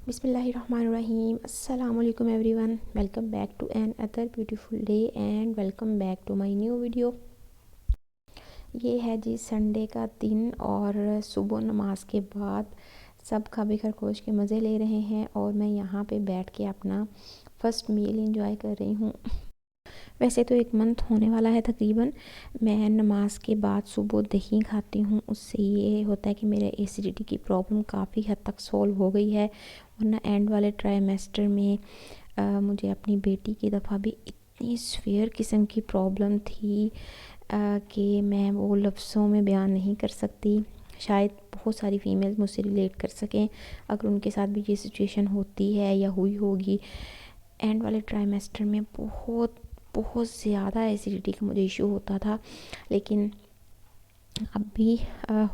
बिस्मिल्लाहिर्रहमानिर्रहीम अस्सलाम वालेकुम everyone. Welcome back to another beautiful day and welcome back to my new video. ये है जी संडे का दिन और सुबह नमाज के बाद सब खाबे खरगोश के मज़े ले रहे हैं और मैं यहाँ पे बैठ के अपना फ़र्स्ट मील इंजॉय कर रही हूँ। वैसे तो 1 मंथ होने वाला है तकरीबन। मैं नमाज के बाद सुबह दही खाती हूँ, उससे ये होता है कि मेरे एसिडिटी की प्रॉब्लम काफ़ी हद तक सॉल्व हो गई है। वरना एंड वाले ट्राइमेस्टर में मुझे अपनी बेटी की दफ़ा भी इतनी सीवियर किस्म की प्रॉब्लम थी कि मैं वो लफ्ज़ों में बयान नहीं कर सकती। शायद बहुत सारी फ़ीमेल मुझसे रिलेट कर सकें अगर उनके साथ भी ये सिचुएशन होती है या हुई होगी। एंड वाले ट्राइमेस्टर में बहुत बहुत ज़्यादा एसिडिटी का मुझे इशू होता था, लेकिन अब भी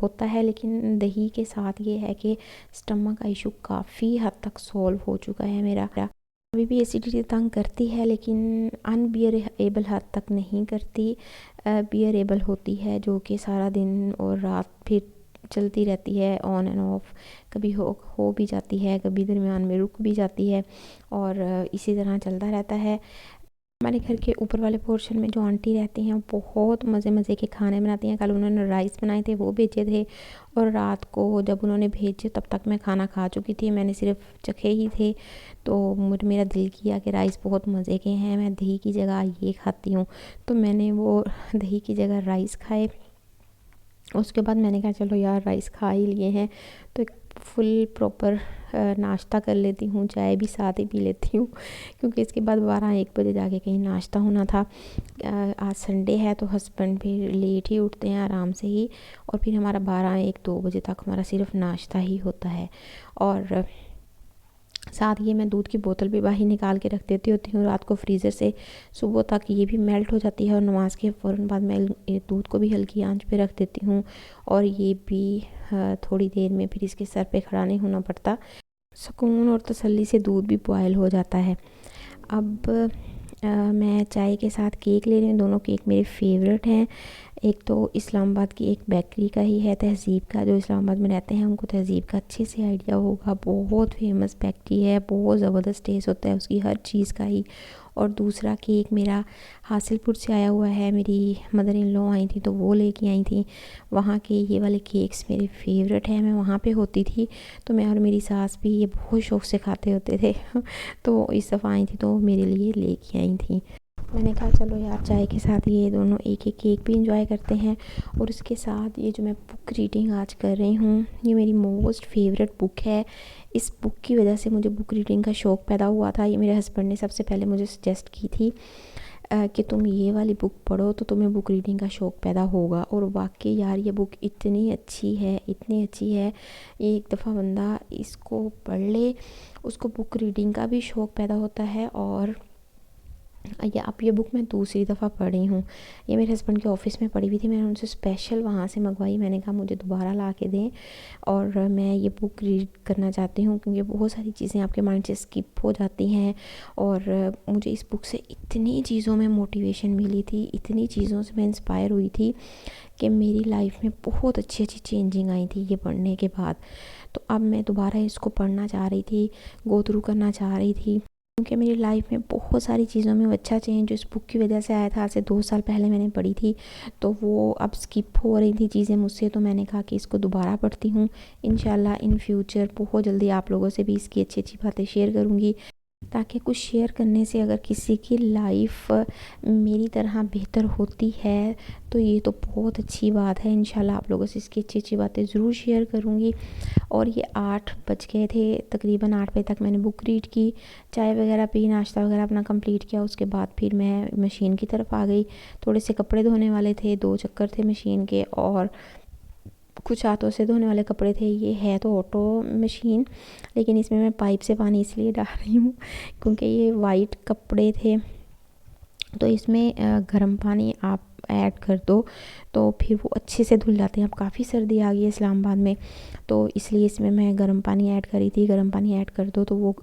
होता है। लेकिन दही के साथ ये है कि स्टमक का इशू काफ़ी हद तक सॉल्व हो चुका है मेरा। अभी भी एसिडिटी तंग करती है लेकिन अनबियरेबल हद तक नहीं करती, बियरेबल होती है, जो कि सारा दिन और रात फिर चलती रहती है ऑन एंड ऑफ। कभी हो भी जाती है, कभी दरमियान में रुक भी जाती है और इसी तरह चलता रहता है। हमारे घर के ऊपर वाले पोर्शन में जो आंटी रहती हैं वो बहुत मज़े मज़े के खाने बनाती हैं। कल उन्होंने राइस बनाए थे, वो भेजे थे और रात को जब उन्होंने भेजे तब तक मैं खाना खा चुकी थी। मैंने सिर्फ चखे ही थे तो मेरा दिल किया कि राइस बहुत मज़े के हैं, मैं दही की जगह ये खाती हूँ। तो मैंने वो दही की जगह राइस खाए। उसके बाद मैंने कहा चलो यार राइस खा ही लिए हैं तो एक फुल प्रॉपर नाश्ता कर लेती हूँ, चाय भी साथ ही पी लेती हूँ क्योंकि इसके बाद 12-1 बजे जाके कहीं नाश्ता होना था। आज संडे है तो हस्बैंड भी लेट ही उठते हैं आराम से ही, और फिर हमारा 12-1-2 बजे तक हमारा सिर्फ नाश्ता ही होता है। और साथ ये मैं दूध की बोतल भी बाहर निकाल के रख देती होती हूँ रात को फ्रीज़र से, सुबह तक ये भी मेल्ट हो जाती है और नमाज के फ़ौरन बाद मैं दूध को भी हल्की आंच पे रख देती हूँ और ये भी थोड़ी देर में फिर इसके सर पे खड़ा नहीं होना पड़ता। सुकून और तसल्ली से दूध भी बॉयल हो जाता है। अब मैं चाय के साथ केक ले रही हूँ। दोनों केक मेरे फेवरेट हैं। एक तो इस्लामाबाद की एक बेकरी का ही है, तहज़ीब का। जो इस्लामाबाद में रहते हैं उनको तहज़ीब का अच्छे से आइडिया होगा, बहुत फेमस बेकरी है, बहुत ज़बरदस्त टेस्ट होता है उसकी हर चीज़ का ही। और दूसरा केक मेरा हासिलपुर से आया हुआ है, मेरी मदर इन लॉ आई थी तो वो लेके आई थी। वहाँ के ये वाले केक्स मेरे फेवरेट हैं। मैं वहाँ पे होती थी तो मैं और मेरी सास भी ये बहुत शौक़ से खाते होते थे तो इस दफ़ा आई थी तो मेरे लिए लेके आई थी। मैंने कहा चलो यार चाय के साथ ये दोनों एक एक केक भी इंजॉय करते हैं। और उसके साथ ये जो मैं बुक रीडिंग आज कर रही हूँ, ये मेरी मोस्ट फेवरेट बुक है। इस बुक की वजह से मुझे बुक रीडिंग का शौक़ पैदा हुआ था। ये मेरे हस्बैंड ने सबसे पहले मुझे सजेस्ट की थी कि तुम ये वाली बुक पढ़ो तो तुम्हें बुक रीडिंग का शौक़ पैदा होगा। और वाकई यार ये बुक इतनी अच्छी है, इतनी अच्छी है। एक दफ़ा बंदा इसको पढ़ ले उसको बुक रीडिंग का भी शौक़ पैदा होता है। और ये बुक मैं दूसरी दफ़ा पढ़ रही हूँ। ये मेरे हस्बैंड के ऑफ़िस में पड़ी हुई थी, मैंने उनसे स्पेशल वहाँ से मंगवाई। मैंने कहा मुझे दोबारा ला के दें और मैं ये बुक रीड करना चाहती हूँ क्योंकि बहुत सारी चीज़ें आपके माइंड से स्किप हो जाती हैं। और मुझे इस बुक से इतनी चीज़ों में मोटिवेशन मिली थी, इतनी चीज़ों से मैं इंस्पायर हुई थी कि मेरी लाइफ में बहुत अच्छी अच्छी चेंजिंग आई थी ये पढ़ने के बाद। तो अब मैं दोबारा इसको पढ़ना चाह रही थी, गो थ्रू करना चाह रही थी क्योंकि मेरी लाइफ में बहुत सारी चीज़ों में अच्छा चेंज इस बुक की वजह से आया था। आज से 2 साल पहले मैंने पढ़ी थी तो वो अब स्किप हो रही थी चीज़ें मुझसे, तो मैंने कहा कि इसको दोबारा पढ़ती हूँ। इंशाल्लाह इन फ्यूचर बहुत जल्दी आप लोगों से भी इसकी अच्छी अच्छी बातें शेयर करूँगी, ताकि कुछ शेयर करने से अगर किसी की लाइफ मेरी तरह बेहतर होती है तो ये तो बहुत अच्छी बात है। इंशाल्लाह आप लोगों से इसकी अच्छी अच्छी बातें ज़रूर शेयर करूँगी। और ये 8 बज गए थे, तकरीबन 8 बजे तक मैंने बुक रीड की, चाय वगैरह पी, नाश्ता वगैरह अपना कंप्लीट किया। उसके बाद फिर मैं मशीन की तरफ आ गई। थोड़े से कपड़े धोने वाले थे, 2 चक्कर थे मशीन के और कुछ हाथों से धोने वाले कपड़े थे। ये है तो ऑटो मशीन लेकिन इसमें मैं पाइप से पानी इसलिए डाल रही हूँ क्योंकि ये वाइट कपड़े थे तो इसमें गर्म पानी आप ऐड कर दो तो फिर वो अच्छे से धुल जाते हैं। अब काफ़ी सर्दी आ गई है इस्लामाबाद में तो इसलिए इसमें मैं गर्म पानी ऐड करी थी। गर्म पानी ऐड कर दो तो वो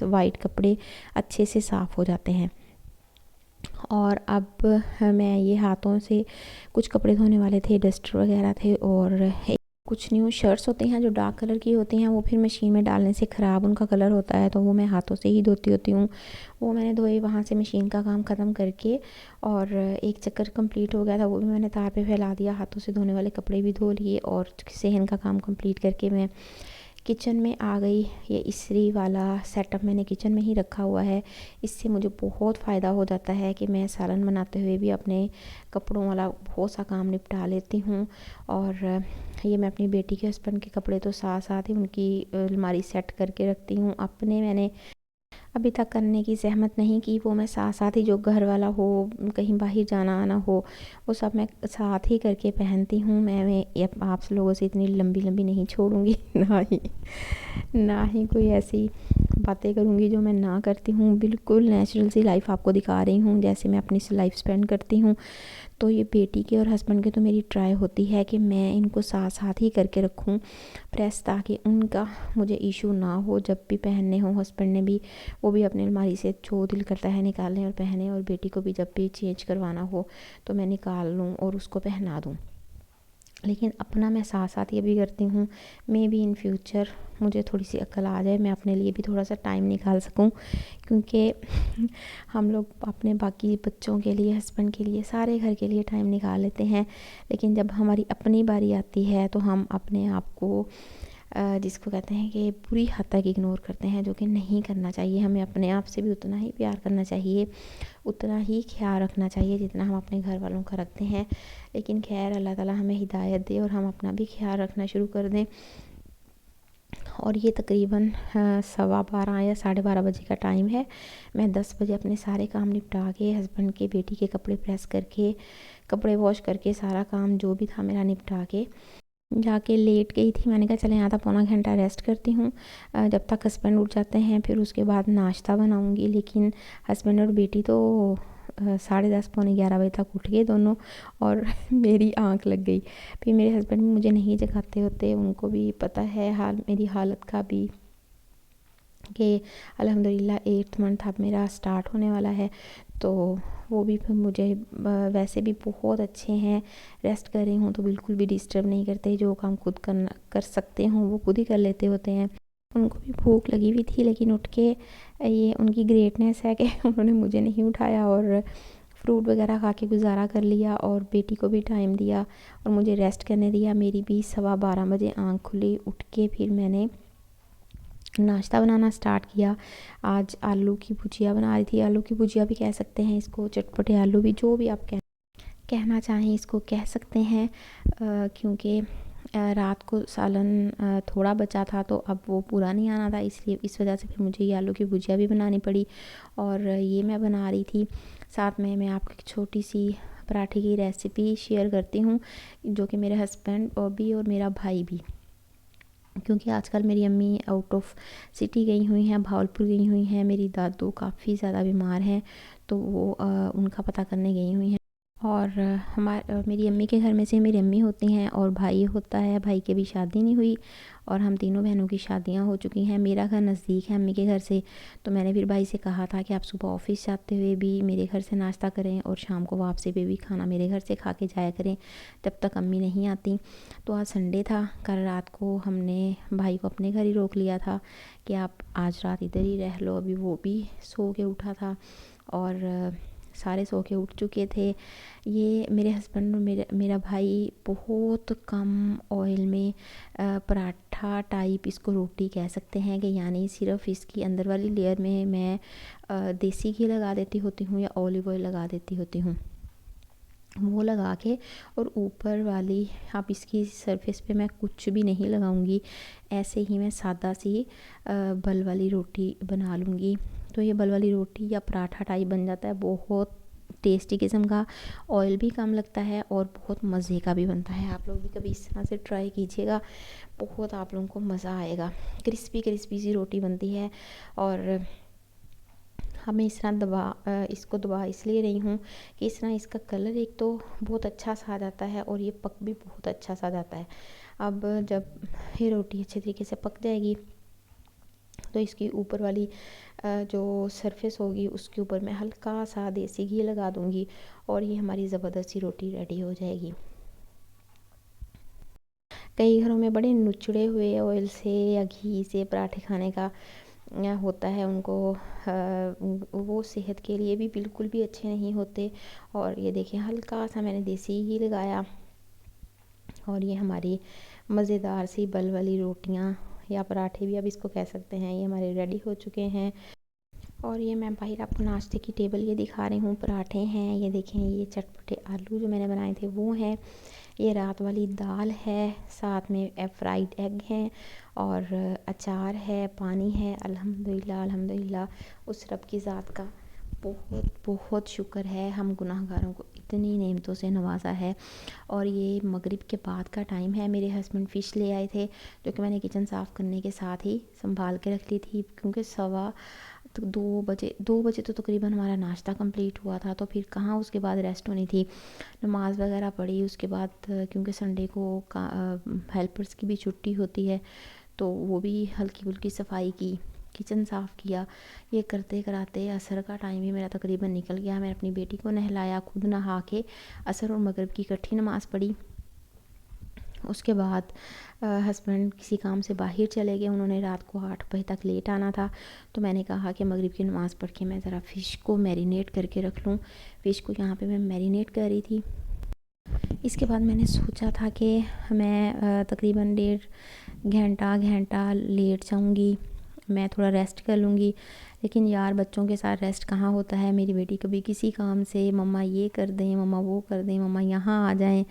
वाइट कपड़े अच्छे से साफ़ हो जाते हैं। और अब मैं ये हाथों से कुछ कपड़े धोने वाले थे, डस्टर वगैरह थे और कुछ न्यू शर्ट्स होती हैं जो डार्क कलर की होती हैं, वो फिर मशीन में डालने से ख़राब उनका कलर होता है, तो वो मैं हाथों से ही धोती होती हूँ। वो मैंने धोए वहाँ से मशीन का काम ख़त्म करके, और एक चक्कर कंप्लीट हो गया था, वो भी मैंने तार पे फैला दिया। हाथों से धोने वाले कपड़े भी धो लिए और सहन का काम कंप्लीट करके मैं किचन में आ गई। ये इस्त्री वाला सेटअप मैंने किचन में ही रखा हुआ है। इससे मुझे बहुत फ़ायदा हो जाता है कि मैं सालन बनाते हुए भी अपने कपड़ों वाला बहुत सा काम निपटा लेती हूँ। और ये मैं अपनी बेटी के हस्बैंड के कपड़े तो साथ साथ ही उनकी अलमारी सेट करके रखती हूँ। अपने मैंने अभी तक करने की ज़हमत नहीं की, वो मैं साथ साथ ही जो घर वाला हो, कहीं बाहर जाना आना हो, वो सब मैं साथ ही करके पहनती हूँ। मैं आप लोगों से इतनी लंबी लंबी नहीं छोड़ूंगी ना ही कोई ऐसी बातें करूँगी जो मैं ना करती हूँ। बिल्कुल नेचुरल सी लाइफ आपको दिखा रही हूँ जैसे मैं अपनी लाइफ स्पेंड करती हूँ। तो ये बेटी के और हस्बैंड के तो मेरी ट्राई होती है कि मैं इनको साथ साथ ही करके रखूँ प्रेस, ताकि उनका मुझे इशू ना हो जब भी पहनने हो। हस्बैंड ने भी, वो भी अपनी अलमारी से जो दिल करता है निकालें और पहने, और बेटी को भी जब भी चेंज करवाना हो तो मैं निकाल लूँ और उसको पहना दूँ। लेकिन अपना मैं साथ साथ ये भी करती हूँ, मे बी इन फ्यूचर मुझे थोड़ी सी अक्ल आ जाए, मैं अपने लिए भी थोड़ा सा टाइम निकाल सकूँ, क्योंकि हम लोग अपने बाकी बच्चों के लिए, हस्बैंड के लिए, सारे घर के लिए टाइम निकाल लेते हैं, लेकिन जब हमारी अपनी बारी आती है तो हम अपने आप को जिसको कहते हैं कि बुरी हद तक इग्नोर करते हैं, जो कि नहीं करना चाहिए। हमें अपने आप से भी उतना ही प्यार करना चाहिए, उतना ही ख्याल रखना चाहिए जितना हम अपने घर वालों का रखते हैं। लेकिन खैर, अल्लाह ताला हमें हिदायत दे और हम अपना भी ख्याल रखना शुरू कर दें। और ये तकरीबन 12:15 या 12:30 बजे का टाइम है। मैं 10 बजे अपने सारे काम निपटा के, हस्बैंड के, बेटी के कपड़े प्रेस करके, कपड़े वॉश करके, सारा काम जो भी था मेरा निपटा के जाके लेट गई थी। मैंने कहा चले आधा पौना घंटा रेस्ट करती हूँ जब तक हस्बैंड उठ जाते हैं, फिर उसके बाद नाश्ता बनाऊँगी। लेकिन हस्बैंड और बेटी तो 10:30 पौने 11 बजे तक उठ गए दोनों, और मेरी आंख लग गई। फिर मेरे हस्बैंड भी मुझे नहीं जगाते होते, उनको भी पता है हाल मेरी हालत का भी, कि अल्हम्दुलिल्लाह 8th मंथ अब मेरा स्टार्ट होने वाला है। तो वो भी फिर मुझे वैसे भी बहुत अच्छे हैं, रेस्ट कर रही हूँ तो बिल्कुल भी डिस्टर्ब नहीं करते, जो काम खुद करना कर सकते हों वो खुद ही कर लेते होते हैं। उनको भी भूख लगी हुई थी, लेकिन उठ के, ये उनकी ग्रेटनेस है कि उन्होंने मुझे नहीं उठाया और फ्रूट वगैरह खा के गुजारा कर लिया, और बेटी को भी टाइम दिया और मुझे रेस्ट करने दिया। मेरी भी 12:15 बजे आँख खुली। उठ के फिर मैंने नाश्ता बनाना स्टार्ट किया। आज आलू की भुजिया बना रही थी, आलू की भुजिया भी कह सकते हैं इसको, चटपटे आलू भी, जो भी आप कहना चाहें इसको कह सकते हैं, क्योंकि रात को सालन थोड़ा बचा था तो अब वो पूरा नहीं आना था, इसलिए इस वजह से फिर मुझे ये आलू की भुजिया भी बनानी पड़ी, और ये मैं बना रही थी। साथ में मैं आपको एक छोटी सी पराठे की रेसिपी शेयर करती हूँ, जो कि मेरे हस्बैंड और भी और मेरा भाई भी, क्योंकि आजकल मेरी अम्मी आउट ऑफ सिटी गई हुई हैं, भावलपुर गई हुई हैं। मेरी दादू काफ़ी ज़्यादा बीमार हैं, तो वो उनका पता करने गई हुई हैं। और मेरी अम्मी के घर में से मेरी अम्मी होती हैं और भाई होता है। भाई की भी शादी नहीं हुई और हम तीनों बहनों की शादियां हो चुकी हैं। मेरा घर नज़दीक है अम्मी के घर से, तो मैंने फिर भाई से कहा था कि आप सुबह ऑफिस जाते हुए भी मेरे घर से नाश्ता करें और शाम को वापसी पे भी खाना मेरे घर से खा के जाया करें जब तक अम्मी नहीं आती। तो आज संडे था, कल रात को हमने भाई को अपने घर ही रोक लिया था कि आप आज रात इधर ही रह लो। अभी वो भी सो के उठा था और सारे सो के उठ चुके थे। ये मेरे हस्बैंड और मेरा भाई बहुत कम ऑयल में पराठा टाइप, इसको रोटी कह सकते हैं, कि यानी सिर्फ इसकी अंदर वाली लेयर में मैं देसी घी लगा देती होती हूँ या ऑलिव ऑयल लगा देती होती हूँ, वो लगा के, और ऊपर वाली आप इसकी सरफेस पे मैं कुछ भी नहीं लगाऊंगी, ऐसे ही मैं सादा सी बल वाली रोटी बना लूँगी। तो ये बल वाली रोटी या पराठा टाइप बन जाता है, बहुत टेस्टी किस्म का, ऑयल भी कम लगता है और बहुत मज़े का भी बनता है। आप लोग भी कभी इस तरह से ट्राई कीजिएगा, बहुत आप लोगों को मज़ा आएगा। क्रिस्पी क्रिस्पी सी रोटी बनती है। और हमें इस तरह इसको दबा इसलिए रही हूँ कि इस तरह इसका कलर एक तो बहुत अच्छा सा आ जाता है और ये पक भी बहुत अच्छा सा जाता है। अब जब ये रोटी अच्छे तरीके से पक जाएगी तो इसकी ऊपर वाली जो सरफेस होगी उसके ऊपर मैं हल्का सा देसी घी लगा दूँगी और ये हमारी ज़बरदस्त सी रोटी रेडी हो जाएगी। कई घरों में बड़े नुचड़े हुए ऑयल से या घी से पराठे खाने का होता है उनको, वो सेहत के लिए भी बिल्कुल भी अच्छे नहीं होते। और ये देखिए हल्का सा मैंने देसी घी लगाया और ये हमारी मज़ेदार सी बल वाली रोटियाँ या पराठे भी अब इसको कह सकते हैं, ये हमारे रेडी हो चुके हैं। और ये मैं बाहर आपको नाश्ते की टेबल ये दिखा रही हूँ, पराठे हैं, ये देखें, ये चटपटे आलू जो मैंने बनाए थे वो हैं, ये रात वाली दाल है, साथ में फ्राइड एग हैं और अचार है, पानी है। अल्हम्दुलिल्लाह अल्हम्दुलिल्लाह उस रब की ज़ात का बहुत बहुत शुक्र है, हम गुनाहगारों को इतनी नेमतों से नवाजा है। और ये मगरिब के बाद का टाइम है, मेरे हस्बैंड फ़िश ले आए थे जो कि मैंने किचन साफ़ करने के साथ ही संभाल के रख ली थी, क्योंकि सवा तो 2 बजे तो तकरीबन हमारा नाश्ता कंप्लीट हुआ था। तो फिर कहाँ उसके बाद रेस्ट होनी थी, नमाज़ वगैरह पढ़ी उसके बाद, क्योंकि संडे को हेल्पर्स की भी छुट्टी होती है तो वो भी हल्की फुल्की सफाई की, किचन साफ़ किया। ये करते कराते असर का टाइम भी मेरा तकरीबन निकल गया। मैंने अपनी बेटी को नहलाया, खुद नहा के असर और मगरिब की इकट्ठी नमाज़ पढ़ी। उसके बाद हस्बैंड किसी काम से बाहर चले गए, उन्होंने रात को 8 बजे तक लेट आना था। तो मैंने कहा कि मगरिब की नमाज़ पढ़ के मैं ज़रा फ़िश को मैरिनेट करके रख लूँ। फ़िश को यहाँ पे मैं मैरिनेट कर रही थी। इसके बाद मैंने सोचा था कि मैं तकरीबन 1.5 घंटा लेट जाऊँगी, मैं थोड़ा रेस्ट कर लूँगी। लेकिन यार बच्चों के साथ रेस्ट कहाँ होता है। मेरी बेटी कभी किसी काम से मम्मा ये कर दें, मम्मा वो कर दें, मम्मा यहाँ आ जाएं,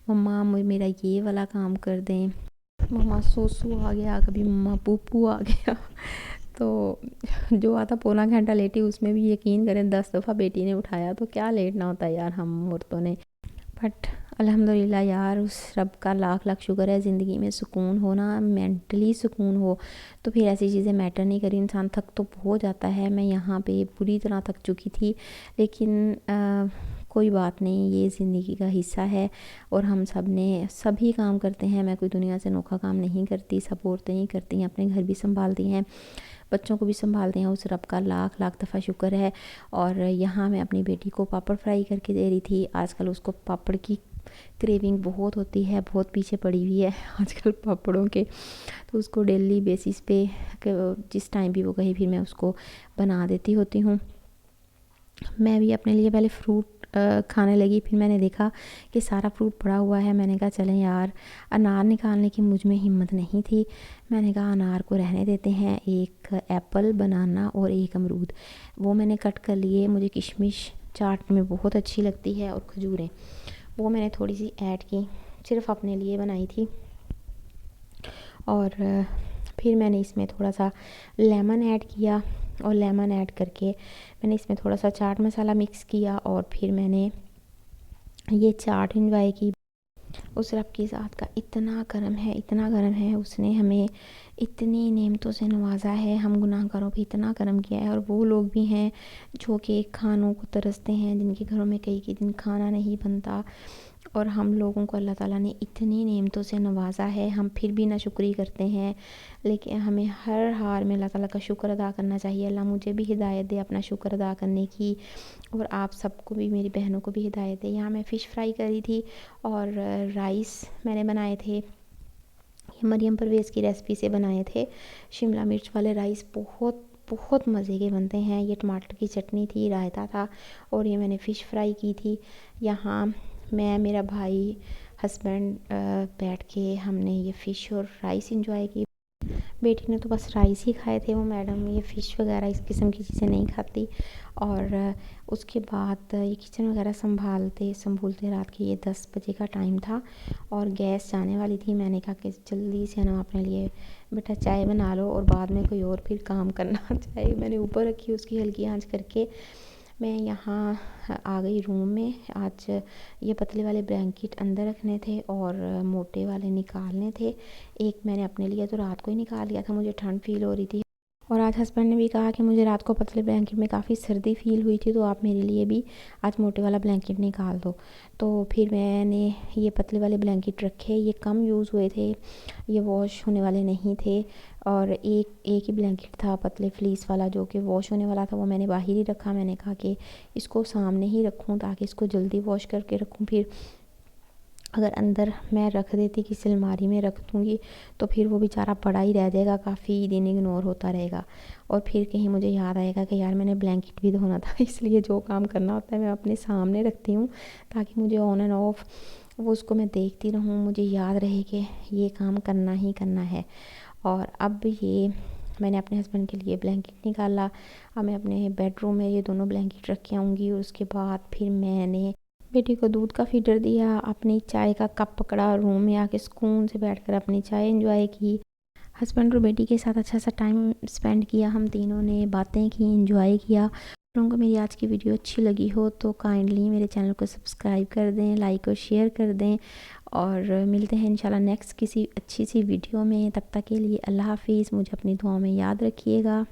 मम्मा मेरा ये वाला काम कर दें, मम्मा सूसू आ गया, कभी मम्मा पूपू आ गया। तो जो आता पौना घंटा लेटी, उसमें भी यकीन करें 10 दफ़ा बेटी ने उठाया। तो क्या लेटना होता है यार हम औरतों ने। बट अल्हम्दुलिल्लाह यार उस रब का लाख लाख शुक्र है, ज़िंदगी में सुकून हो ना, मेंटली सुकून हो, तो फिर ऐसी चीज़ें मैटर नहीं करी। इंसान थक तो हो जाता है, मैं यहाँ पे बुरी तरह थक चुकी थी, लेकिन कोई बात नहीं, ये ज़िंदगी का हिस्सा है। और हम सब ने सभी काम करते हैं, मैं कोई दुनिया से अनोखा काम नहीं करती, सब औरतें ही करती हैं, अपने घर भी संभालती हैं, बच्चों को भी संभालते हैं। उस रब का लाख लाख दफ़ा शुक्र है। और यहाँ मैं अपनी बेटी को पापड़ फ्राई करके दे रही थी। आजकल उसको पापड़ की क्रेविंग बहुत होती है, बहुत पीछे पड़ी हुई है आजकल पापड़ों के। तो उसको डेली बेसिस पे जिस टाइम भी वो कहे फिर मैं उसको बना देती होती हूँ। मैं भी अपने लिए पहले फ्रूट खाने लगी, फिर मैंने देखा कि सारा फ्रूट पड़ा हुआ है। मैंने कहा चलें यार, अनार निकालने की मुझ में हिम्मत नहीं थी। मैंने कहा अनार को रहने देते हैं, एक एप्पल, बनाना और एक अमरूद वो मैंने कट कर लिए। मुझे किशमिश चाट में बहुत अच्छी लगती है और खजूरें वो मैंने थोड़ी सी ऐड की, सिर्फ़ अपने लिए बनाई थी। और फिर मैंने इसमें थोड़ा सा लेमन ऐड किया और लेमन ऐड करके मैंने इसमें थोड़ा सा चाट मसाला मिक्स किया और फिर मैंने ये चाट इंजॉय की। उस रब की ज़ात का इतना करम है, इतना करम है, उसने हमें इतनी नेमतों से नवाजा है, हम गुनाहगारों पे इतना करम किया है। और वो लोग भी हैं जो कि खानों को तरसते हैं, जिनके घरों में कई दिन खाना नहीं बनता, और हम लोगों को अल्लाह ताला ने इतनी नेमतों से नवाजा है, हम फिर भी नाशुक्री करते हैं। लेकिन हमें हर हाल में अल्लाह ताला का शुक्र अदा करना चाहिए। अल्लाह मुझे भी हिदायत दे अपना शुक्र अदा करने की, और आप सबको भी, मेरी बहनों को भी हिदायत दे। यहाँ मैं फ़िश फ्राई करी थी और राइस मैंने बनाए थे, ये मरियम परवेज़ की रेसिपी से बनाए थे। शिमला मिर्च वाले राइस बहुत बहुत मज़े के बनते हैं। ये टमाटर की चटनी थी, रायता था, और ये मैंने फ़िश फ्राई की थी। यहाँ मैं, मेरा भाई, हस्बैंड बैठ के हमने ये फ़िश और राइस इंजॉय की। बेटी ने तो बस राइस ही खाए थे, वो मैडम ये फ़िश वगैरह इस किस्म की चीज़ें नहीं खाती। और उसके बाद ये किचन वगैरह संभूलते रात के ये 10 बजे का टाइम था और गैस जाने वाली थी। मैंने कहा कि जल्दी से ना अपने लिए बेटा चाय बना लो और बाद में कोई और फिर काम करना। चाय मैंने ऊपर रखी, उसकी हल्की आंच करके मैं यहाँ आ गई रूम में। आज ये पतले वाले ब्लैंकेट अंदर रखने थे और मोटे वाले निकालने थे। एक मैंने अपने लिए तो रात को ही निकाल लिया था, मुझे ठंड फ़ील हो रही थी। और आज हस्बैंड ने भी कहा कि मुझे रात को पतले ब्लैंकेट में काफ़ी सर्दी फ़ील हुई थी, तो आप मेरे लिए भी आज मोटे वाला ब्लैंकेट निकाल दो। तो फिर मैंने ये पतले वाले ब्लैंकेट रखे, ये कम यूज़ हुए थे, ये वॉश होने वाले नहीं थे। और एक ही ब्लैंकेट था पतले फ्लीस वाला जो कि वॉश होने वाला था, वो मैंने बाहर ही रखा। मैंने कहा कि इसको सामने ही रखूँ ताकि इसको जल्दी वॉश करके रखूँ। फिर अगर अंदर मैं रख देती किसी अलमारी में रख दूँगी तो फिर वो बेचारा पड़ा ही रह जाएगा, काफ़ी दिन इग्नोर होता रहेगा। और फिर कहीं मुझे याद आएगा कि यार मैंने ब्लैंकेट भी धोना था इसलिए जो काम करना होता है मैं अपने सामने रखती हूँ, ताकि मुझे ऑन एंड ऑफ वो उसको मैं देखती रहूँ, मुझे याद रहे कि ये काम करना ही करना है। और अब ये मैंने अपने हस्बैंड के लिए ब्लैंकेट निकाला। अब मैं अपने बेडरूम में ये दोनों ब्लैंकेट रख के आऊँगी। उसके बाद फिर मैंने बेटी को दूध का फीडर दिया, अपनी चाय का कप पकड़ा, रूम में आके सुकून से बैठकर अपनी चाय एंजॉय की। हस्बैंड और बेटी के साथ अच्छा सा टाइम स्पेंड किया, हम तीनों ने बातें की, एंजॉय किया। अगर उनको मेरी आज की वीडियो अच्छी लगी हो तो काइंडली मेरे चैनल को सब्सक्राइब कर दें, लाइक और शेयर कर दें। और मिलते हैं इंशाल्लाह नेक्स्ट किसी अच्छी सी वीडियो में। तब तक के लिए अल्लाह हाफिज़। मुझे अपनी दुआओं में याद रखिएगा।